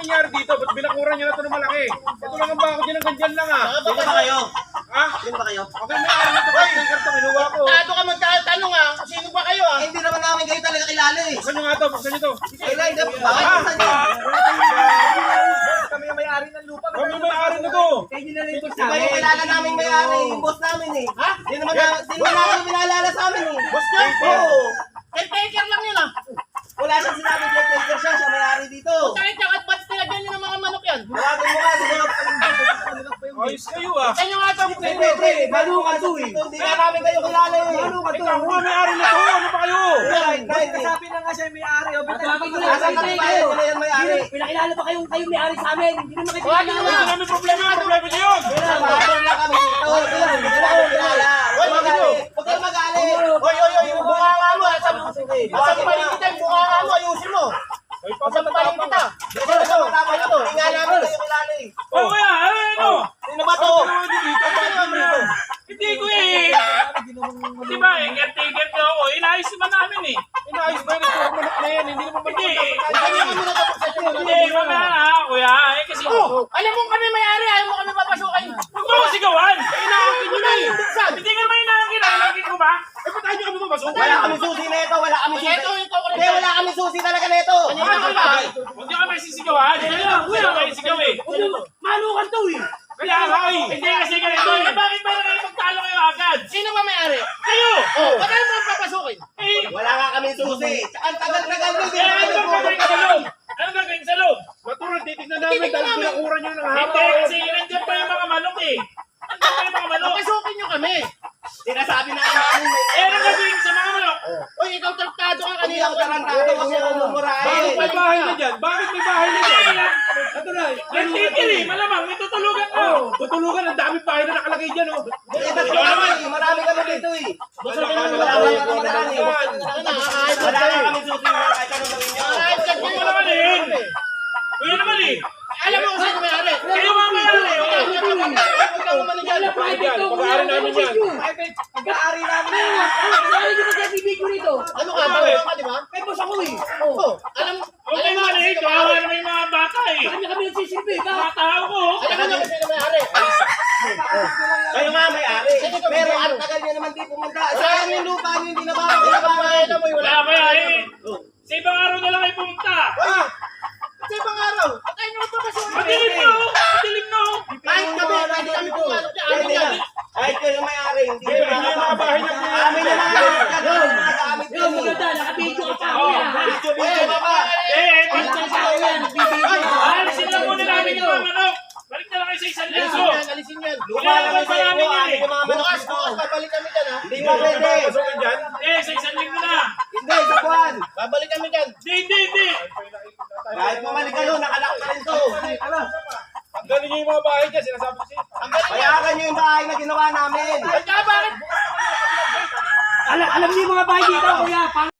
nangyari dito? Ba't binakuran nyo na ito ng malaki? Ito lang ang bako dyan ng ganyan lang ah. Sino ba kayo? Ha? Sino ba kayo? Okay, may ari nito kasi yung kartong inuwa ko. Tato ka magtatanong ah. Sino ba kayo ah? Hindi naman namin kayo talaga kilala eh. Buksan nyo nga ito, buksan nyo ito. Kailan, bakit buksan nyo? Kami ang may-ari ng lupa. Kami may ari na to. Kayo nyo na rin ito Di sa ba yung kilala namin may-ari, yung boss namin eh. Ha? Di naman namin pinaalala sa amin eh. Boss niya? Oo. Caretaker lang yun ah. Wala siyang sinabi caretaker siya may-ari dito. Kahit tsaka ba't nilagyan nyo ng mga manok yan? Malapit mo nga, siguro. Ayos kayo ah. Sa inyo nga ito. Pre, bago ka to eh. Hindi nga namin kayo kilala eh. Ano ka to? Ikaw nga may ari na to. Ano ba kayo? Sabi na nga siya may-ari. O, ba't Nasaan kami kayo? Wala yan may-ari. pinakilala pa kayong kayo may-ari sa amin. Hindi naman kayo Wag pinakilala. na. Hindi namin problema yun. Problema nyo yun. Mahabol lang kami dito. Hindi na kayo kilala. Huwag magalit. Huwag kayo magalit. Oy, yung bunganga mo. Sige. Asang paling kita yung bunganga mo. Ayusin mo. Ay, Asang paling kita. Tama ito. Hindi nga namin kayo kilala eh. Oh, kaya, ano? Sino ba to? Hindi ko eh. Di ba eh, caretaker ko ako. Inayos naman namin eh. Inayos ba yun? Ito manok na yan. Hindi naman Hindi. pagkakataon. Hindi, mamaya na kuya. Eh kasi, Alam mo kami may-ari. Ayaw mo kami papasukin. huwag mo sigawan. Eh, inaakin nyo na eh. Hindi nga may inaakin. Inaakin ko ba? Eh, ba't tayo nyo kami mapasok? Wala kami susi na ito. Wala kami susi. Ito. Hindi, wala kami susi talaga na ito. Huwag nyo kami sisigawan. Kuya, kayo sigaw eh. Malukan to eh. Kaya nga eh. Hindi kasi ganito eh. Bakit ba na kayo magtalo kayo agad? Sino ba may-ari? Kayo! Ba't ayaw mo papasukin? Eh, Wala nga kami susi. Ang tagal-tagal nyo. kaya ano bang gagawin sa loob? Ano gagawin sa loob? Matural, titignan namin dahil pinakuran nyo ng Hindi, kasi nandiyan pa yung mga manok eh. Nandiyan pa yung mga manok. Papasukin nyo kami. Sinasabi na namin. Eh, ano gagawin sa mga manok? Uy, ikaw traktado ka Hindi kanina. ako tarantado kasi ako Bakit mumurahin. may bahay na dyan? Bakit may bahay na dyan? Ito na. Nagtitiri, malamang, may tutulugan ka. Tutulugan, ang daming bahay na nakalagay dyan oh. Marami kami dito eh. Wala kami susi na kahit anong gawin nyo. Huwag mo naman eh. Kuya naman eh. Alam mo kung sino may-ari. Kayo mga mayari. Huwag kang umanigal. Pag-aari namin yan. Pag-aari namin yan. Ano yung mag-TV ko rito? Ano ka? Bago ka, di ba? May boss ako eh. Alam Huwag kayo naman eh. Kawawa naman yung mga bata eh. Kami nagsisilbi. Mga tao ko. mo na kung sino may-ari. Kayo nga may-ari. Pero ang tagal niya naman di pumunta. Sayang yung lupa niyo, hindi na ba? Alam mo, wala. Wala kaya eh. Sa ibang araw na lang kayo pumunta. Sa ibang araw. At ayaw nyo papasukin. Madilim na oh. Madilim na oh. Kahit kami, pwede kami pumalo dyan. Ano Pwede yan? na. Kahit kayo may-ari, hindi Hindi, na yung mga bahay na Amin na mga gamit Yun, maganda. Nakabidyo ka pa ako yan. Video ka pa. Pagka sa ako yan. Nagbibidyo. Alisin lang muna namin yung mga manok. Balik na lang kayo sa isang liso. Alisin yan. Lupa naman sa inyo, amin yung mga manok Bukas, dito. bukas, babalik kami dyan ha. Hindi pa pwede. Pasukin dyan? Eh, sa isang linggo na. Hindi, sa buwan. Babalik kami dyan. Hindi. Kahit bumalik kayo, nakalak pa rin to. Ang galing nyo yung mga bahay dyan. Sinasabi ko siya. Payagan nyo yung bahay na ginawa namin. At saka bakit? Alam niyo yung mga bahay dito, kuya.